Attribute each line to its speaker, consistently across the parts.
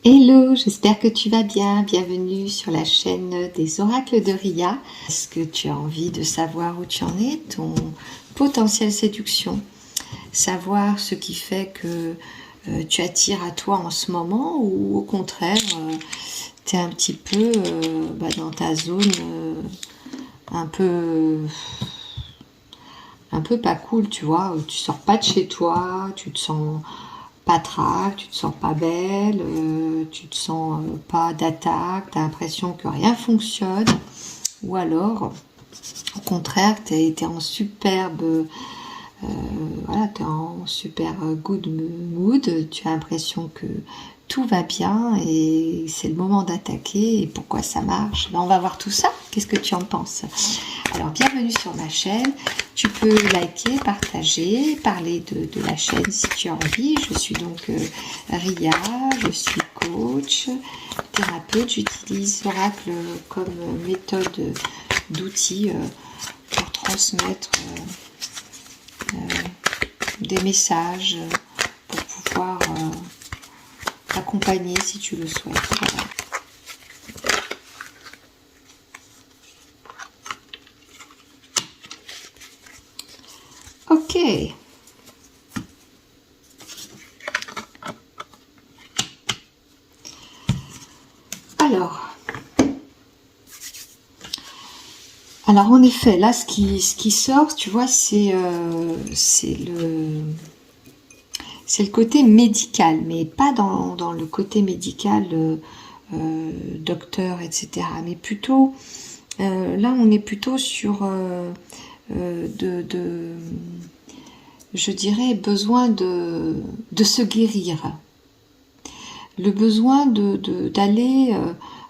Speaker 1: Hello, j'espère que tu vas bien. Bienvenue sur la chaîne des oracles de Ria. Est-ce que tu as envie de savoir où tu en es, ton potentiel séduction? Savoir ce qui fait que tu attires à toi en ce moment ou au contraire, tu es un petit peu dans ta zone un peu pas cool, tu vois, où tu sors pas de chez toi, tu te sens pas traque, tu te sens pas belle, tu te sens pas d'attaque, tu as l'impression que rien fonctionne, ou alors, au contraire, tu es en superbe, voilà, tu es en super good mood, tu as l'impression que tout va bien et c'est le moment d'attaquer. Et pourquoi ça marche? Ben, on va voir tout ça. Qu'est-ce que tu en penses? Alors, bienvenue sur ma chaîne. Tu peux liker, partager, parler de la chaîne si tu as envie. Je suis donc Ria, je suis coach, thérapeute. J'utilise l'oracle comme méthode d'outil pour transmettre des messages, pour pouvoir t'accompagner si tu le souhaites. Voilà. Ok. Alors en effet, là, ce qui sort, tu vois, c'est le côté médical, mais pas dans le côté médical docteur, etc. Mais plutôt, là, on est plutôt sur je dirais, besoin de se guérir. Le besoin d'aller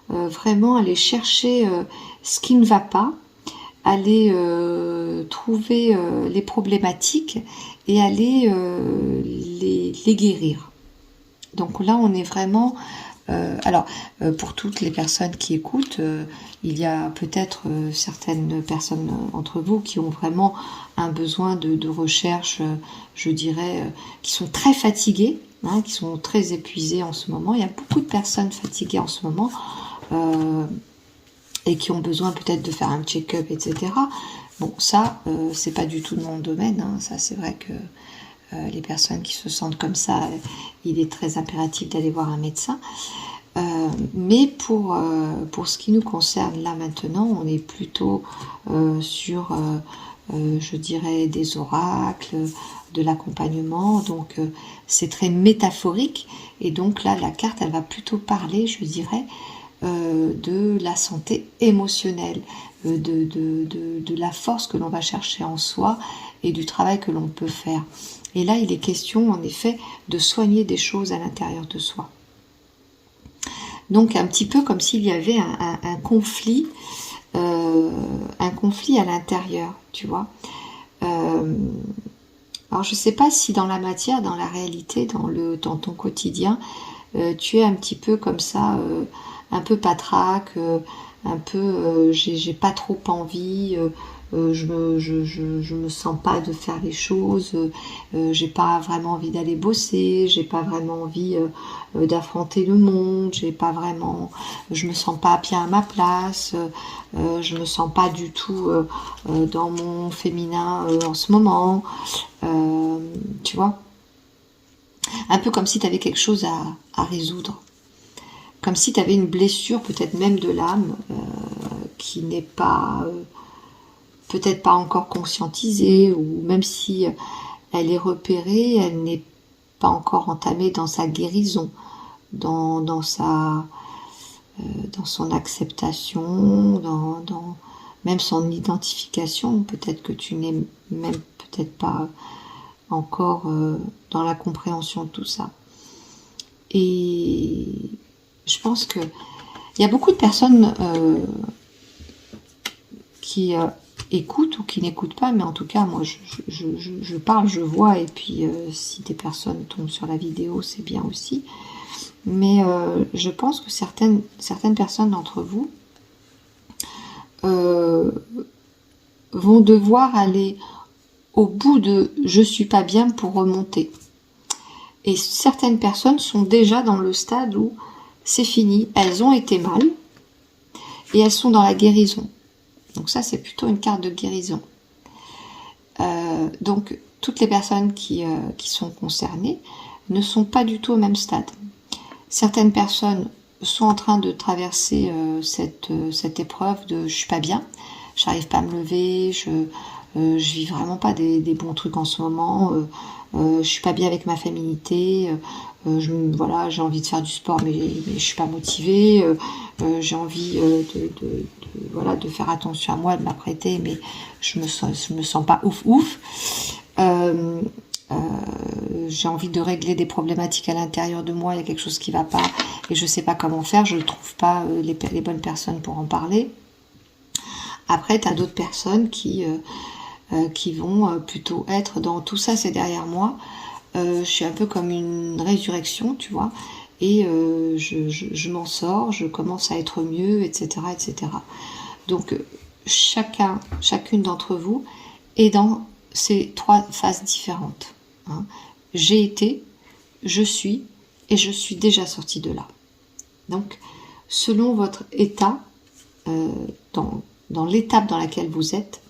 Speaker 1: vraiment aller chercher ce qui ne va pas, aller trouver les problématiques et aller les guérir. Donc là, on est vraiment... pour toutes les personnes qui écoutent, il y a peut-être certaines personnes entre vous qui ont vraiment un besoin de recherche, je dirais, qui sont très fatiguées, hein, qui sont très épuisées en ce moment. Il y a beaucoup de personnes fatiguées en ce moment et qui ont besoin peut-être de faire un check-up, etc. Bon, ça, c'est pas du tout de mon domaine. Hein. Ça, c'est vrai que les personnes qui se sentent comme ça, il est très impératif d'aller voir un médecin. Mais pour ce qui nous concerne là maintenant, on est plutôt sur, je dirais, des oracles, de l'accompagnement. Donc c'est très métaphorique. Et donc là, la carte, elle va plutôt parler, je dirais, de la santé émotionnelle, de la force que l'on va chercher en soi et du travail que l'on peut faire. Et là, il est question, en effet, de soigner des choses à l'intérieur de soi. Donc, un petit peu comme s'il y avait un conflit à l'intérieur, tu vois. Alors, je ne sais pas si dans la matière, dans la réalité, dans ton quotidien, tu es un petit peu comme ça, un peu patraque, un peu j'ai pas trop envie, je me sens pas de faire les choses, j'ai pas vraiment envie d'aller bosser, j'ai pas vraiment envie d'affronter le monde, je me sens pas bien à ma place, je me sens pas du tout dans mon féminin en ce moment, tu vois, un peu comme si tu avais quelque chose à résoudre, comme si tu avais une blessure peut-être même de l'âme qui n'est pas peut-être pas encore conscientisée, ou même si elle est repérée, elle n'est pas encore entamée dans sa guérison, dans son acceptation, même son identification. Peut-être que tu n'es même peut-être pas encore dans la compréhension de tout ça. Et je pense que il y a beaucoup de personnes qui écoutent ou qui n'écoutent pas, mais en tout cas, moi, je parle, je vois, et puis si des personnes tombent sur la vidéo, c'est bien aussi. Mais je pense que certaines personnes d'entre vous vont devoir aller au bout de « je suis pas bien » pour remonter. Et certaines personnes sont déjà dans le stade où c'est fini, elles ont été mal, et elles sont dans la guérison. Donc ça, c'est plutôt une carte de guérison. Donc, toutes les personnes qui sont concernées ne sont pas du tout au même stade. Certaines personnes sont en train de traverser cette épreuve de « je suis pas bien, j'arrive pas à me lever, je vis vraiment pas des bons trucs en ce moment, je suis pas bien avec ma féminité, voilà, j'ai envie de faire du sport mais je suis pas motivée, j'ai envie voilà, de faire attention à moi, de m'apprêter, mais je me sens pas ouf. J'ai envie de régler des problématiques à l'intérieur de moi, il y a quelque chose qui va pas et je sais pas comment faire, je ne trouve pas les bonnes personnes pour en parler. Après, tu as d'autres personnes qui vont plutôt être dans tout ça, c'est derrière moi. Je suis un peu comme une résurrection, tu vois, et je m'en sors, je commence à être mieux, etc., etc. Donc, chacune d'entre vous est dans ces 3 phases différentes. Hein. J'ai été, je suis, et je suis déjà sortie de là. Donc, selon votre état, dans l'étape dans laquelle vous êtes,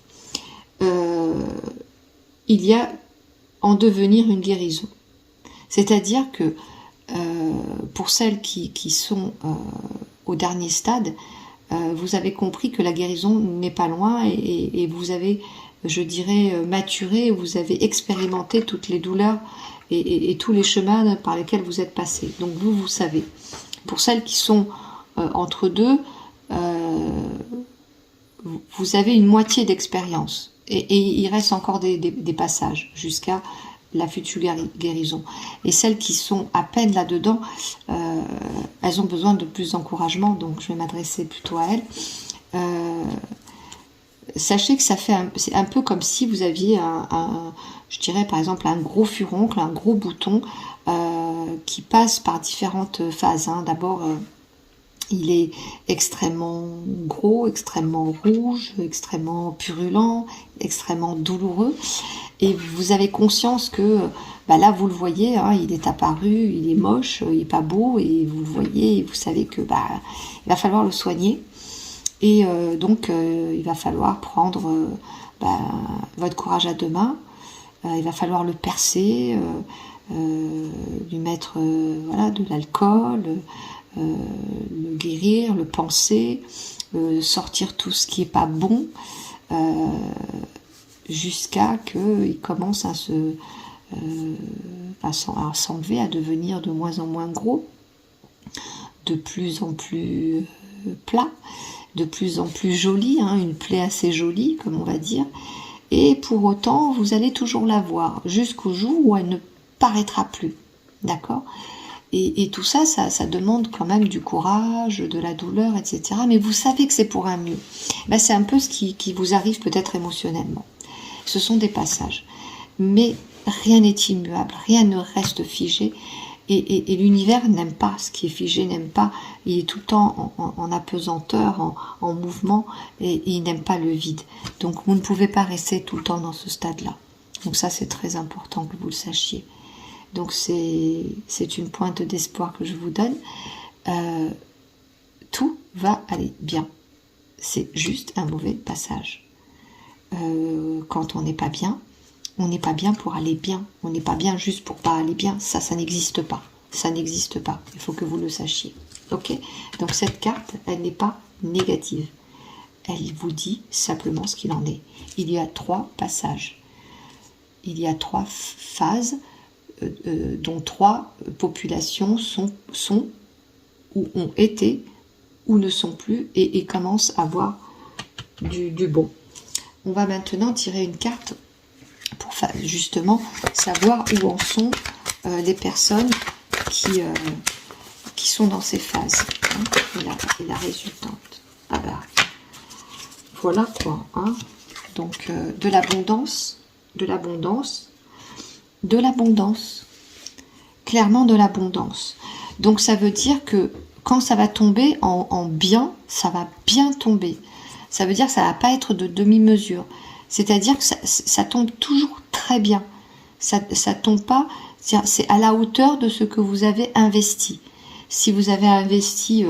Speaker 1: il y a en devenir une guérison. C'est-à-dire que pour celles qui sont au dernier stade, vous avez compris que la guérison n'est pas loin et vous avez, je dirais, maturé, vous avez expérimenté toutes les douleurs et tous les chemins par lesquels vous êtes passés. Donc vous savez. Pour celles qui sont entre deux, vous avez une moitié d'expérience et il reste encore des passages jusqu'à la future guérison. Et celles qui sont à peine là-dedans, elles ont besoin de plus d'encouragement, donc je vais m'adresser plutôt à elles. Sachez que c'est un peu comme si vous aviez je dirais par exemple un gros furoncle, un gros bouton qui passe par différentes phases. Hein. D'abord, il est extrêmement gros, extrêmement rouge, extrêmement purulent, extrêmement douloureux. Et vous avez conscience que là, vous le voyez, hein, il est apparu, il est moche, il n'est pas beau, et vous le voyez, et vous savez que il va falloir le soigner. Et donc, il va falloir prendre votre courage à 2 mains, il va falloir le percer, lui mettre voilà, de l'alcool, le guérir, le penser, sortir tout ce qui n'est pas bon, jusqu'à qu'il commence à s'enlever, à devenir de moins en moins gros, de plus en plus plat, de plus en plus joli, hein, une plaie assez jolie, comme on va dire. Et pour autant, vous allez toujours la voir, jusqu'au jour où elle ne paraîtra plus. D'accord ? Et tout ça, ça demande quand même du courage, de la douleur, etc. Mais vous savez que c'est pour un mieux. C'est un peu ce qui vous arrive peut-être émotionnellement. Ce sont des passages. Mais rien n'est immuable, rien ne reste figé. Et l'univers n'aime pas ce qui est figé, n'aime pas. Il est tout le temps en apesanteur, en mouvement, et il n'aime pas le vide. Donc vous ne pouvez pas rester tout le temps dans ce stade-là. Donc ça, c'est très important que vous le sachiez. Donc c'est une pointe d'espoir que je vous donne. Tout va aller bien. C'est juste un mauvais passage. Quand on n'est pas bien, on n'est pas bien pour aller bien. On n'est pas bien juste pour pas aller bien. Ça n'existe pas. Ça n'existe pas. Il faut que vous le sachiez. Ok ? Donc cette carte, elle n'est pas négative. Elle vous dit simplement ce qu'il en est. Il y a 3 passages. Il y a 3 phases, dont 3 populations sont ou ont été ou ne sont plus et commencent à voir du bon. On va maintenant tirer une carte pour justement savoir où en sont les personnes qui sont dans ces phases. Hein, et la résultante. Voilà quoi. Hein. Donc de l'abondance, clairement de l'abondance. Donc ça veut dire que quand ça va tomber en bien, ça va bien tomber. Ça veut dire que ça ne va pas être de demi-mesure. C'est-à-dire que ça tombe toujours très bien. Ça tombe pas, c'est à la hauteur de ce que vous avez investi. Si vous avez investi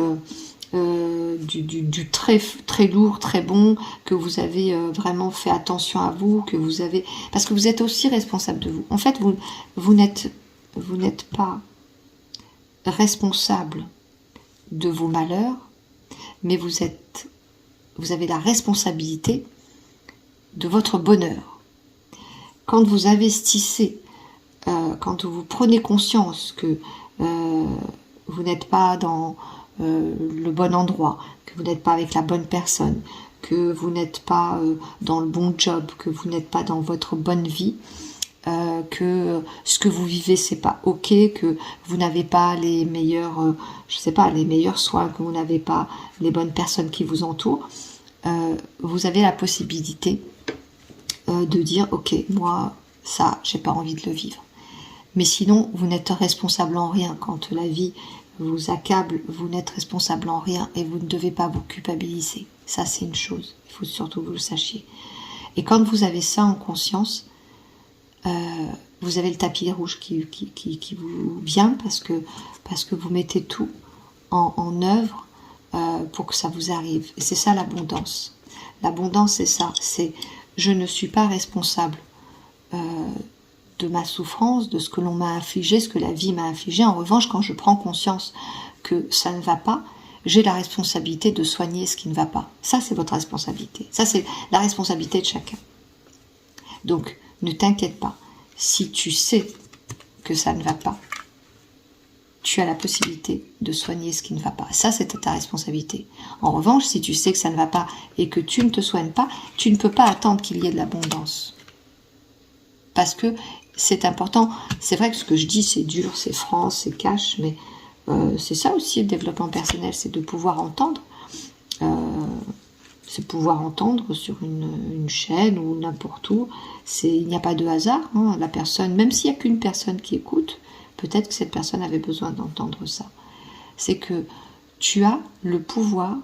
Speaker 1: du très, très lourd, très bon, que vous avez vraiment fait attention à vous, que vous avez... Parce que vous êtes aussi responsable de vous. En fait, vous n'êtes pas responsable de vos malheurs, mais vous avez la responsabilité de votre bonheur. Quand vous investissez, quand vous prenez conscience que vous n'êtes pas dans le bon endroit, que vous n'êtes pas avec la bonne personne, que vous n'êtes pas dans le bon job, que vous n'êtes pas dans votre bonne vie, que ce que vous vivez c'est pas ok, que vous n'avez pas les meilleurs, je sais pas, les meilleurs soins, que vous n'avez pas les bonnes personnes qui vous entourent, vous avez la possibilité de dire ok, moi ça j'ai pas envie de le vivre. Mais sinon vous n'êtes responsable en rien. Quand la vie vous accable, vous n'êtes responsable en rien et vous ne devez pas vous culpabiliser. Ça c'est une chose, il faut surtout que vous le sachiez. Et quand vous avez ça en conscience, vous avez le tapis rouge qui vous vient parce que vous mettez tout en œuvre pour que ça vous arrive. Et c'est ça l'abondance. L'abondance c'est ça, c'est je ne suis pas responsable de ma souffrance, de ce que l'on m'a infligé, ce que la vie m'a infligé. En revanche, quand je prends conscience que ça ne va pas, j'ai la responsabilité de soigner ce qui ne va pas. Ça, c'est votre responsabilité. Ça, c'est la responsabilité de chacun. Donc, ne t'inquiète pas. Si tu sais que ça ne va pas, tu as la possibilité de soigner ce qui ne va pas. Ça, c'est ta responsabilité. En revanche, si tu sais que ça ne va pas et que tu ne te soignes pas, tu ne peux pas attendre qu'il y ait de l'abondance. Parce que c'est important. C'est vrai que ce que je dis, c'est dur, c'est franc, c'est cash, mais c'est ça aussi le développement personnel, c'est de pouvoir entendre. C'est pouvoir entendre sur une chaîne ou n'importe où. Il n'y a pas de hasard. Hein. La personne, même s'il n'y a qu'une personne qui écoute, peut-être que cette personne avait besoin d'entendre ça. C'est que tu as le pouvoir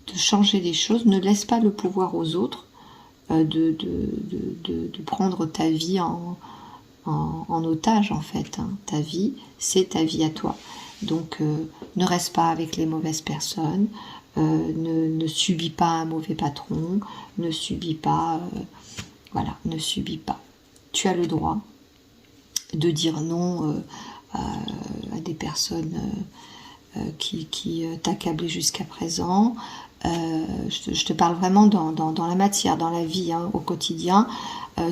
Speaker 1: de changer les choses. Ne laisse pas le pouvoir aux autres de prendre ta vie en otage, en fait. Hein. Ta vie, c'est ta vie à toi. Donc, ne reste pas avec les mauvaises personnes. Ne subis pas un mauvais patron, ne subis pas, voilà, ne subis pas. Tu as le droit de dire non à des personnes qui t'accablaient jusqu'à présent. Je te parle vraiment dans la matière, dans la vie, hein, au quotidien.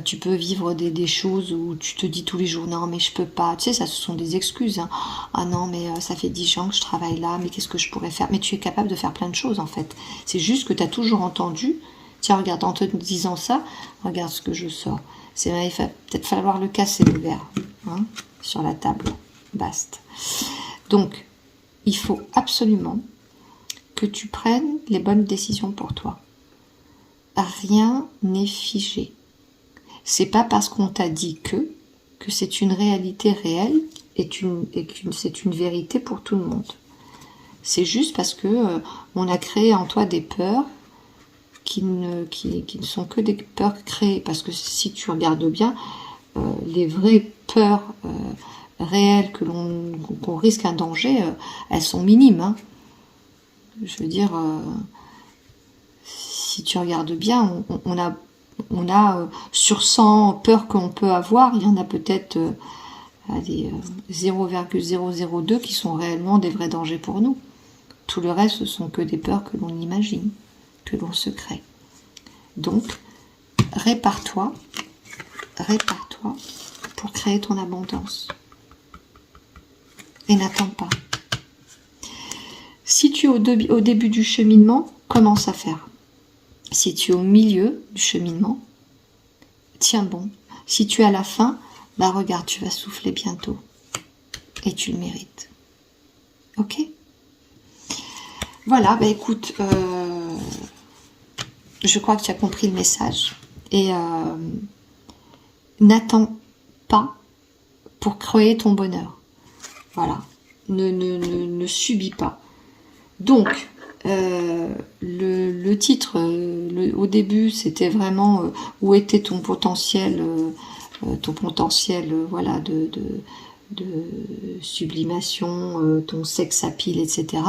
Speaker 1: Tu peux vivre des choses où tu te dis tous les jours non mais je peux pas, tu sais, ça ce sont des excuses, hein. Ah non mais ça fait 10 ans que je travaille là, mais qu'est-ce que je pourrais faire? Mais tu es capable de faire plein de choses en fait, c'est juste que tu as toujours entendu. Tiens, regarde, en te disant ça, regarde ce que je sors, il va peut-être falloir le casser le verre, hein, sur la table, basta. Donc il faut absolument que tu prennes les bonnes décisions pour toi. Rien n'est figé. C'est pas parce qu'on t'a dit que c'est une réalité réelle et que c'est une vérité pour tout le monde. C'est juste parce que on a créé en toi des peurs qui ne sont que des peurs créées. Parce que si tu regardes bien, les vraies peurs réelles qu'on risque un danger, elles sont minimes. Hein. Je veux dire, si tu regardes bien, on a sur 100 peurs qu'on peut avoir, il y en a peut-être 0,002 qui sont réellement des vrais dangers pour nous. Tout le reste, ce sont que des peurs que l'on imagine, que l'on se crée. Donc, répare-toi pour créer ton abondance. Et n'attends pas. Si tu es au début du cheminement, commence à faire. Si tu es au milieu du cheminement, tiens bon. Si tu es à la fin, bah regarde, tu vas souffler bientôt. Et tu le mérites. Ok? Voilà, bah écoute, je crois que tu as compris le message. Et n'attends pas pour créer ton bonheur. Voilà. Ne subis pas. Donc, le titre, au début, c'était vraiment où était ton potentiel, voilà, sublimation, ton sex appeal, etc.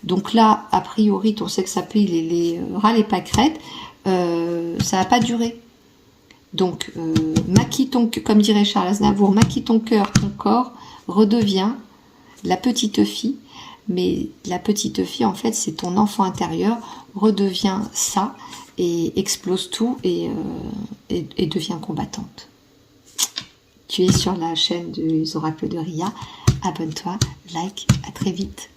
Speaker 1: Donc là, a priori, ton sex appeal et les râles et pâquerettes, ça va pas durer. Donc, maquille ton, comme dirait Charles Aznavour, maquille ton cœur, ton corps, redevient la petite fille. Mais la petite fille, en fait, c'est ton enfant intérieur, redevient ça et explose tout et devient combattante. Tu es sur la chaîne des oracles de Ria. Abonne-toi, like, à très vite.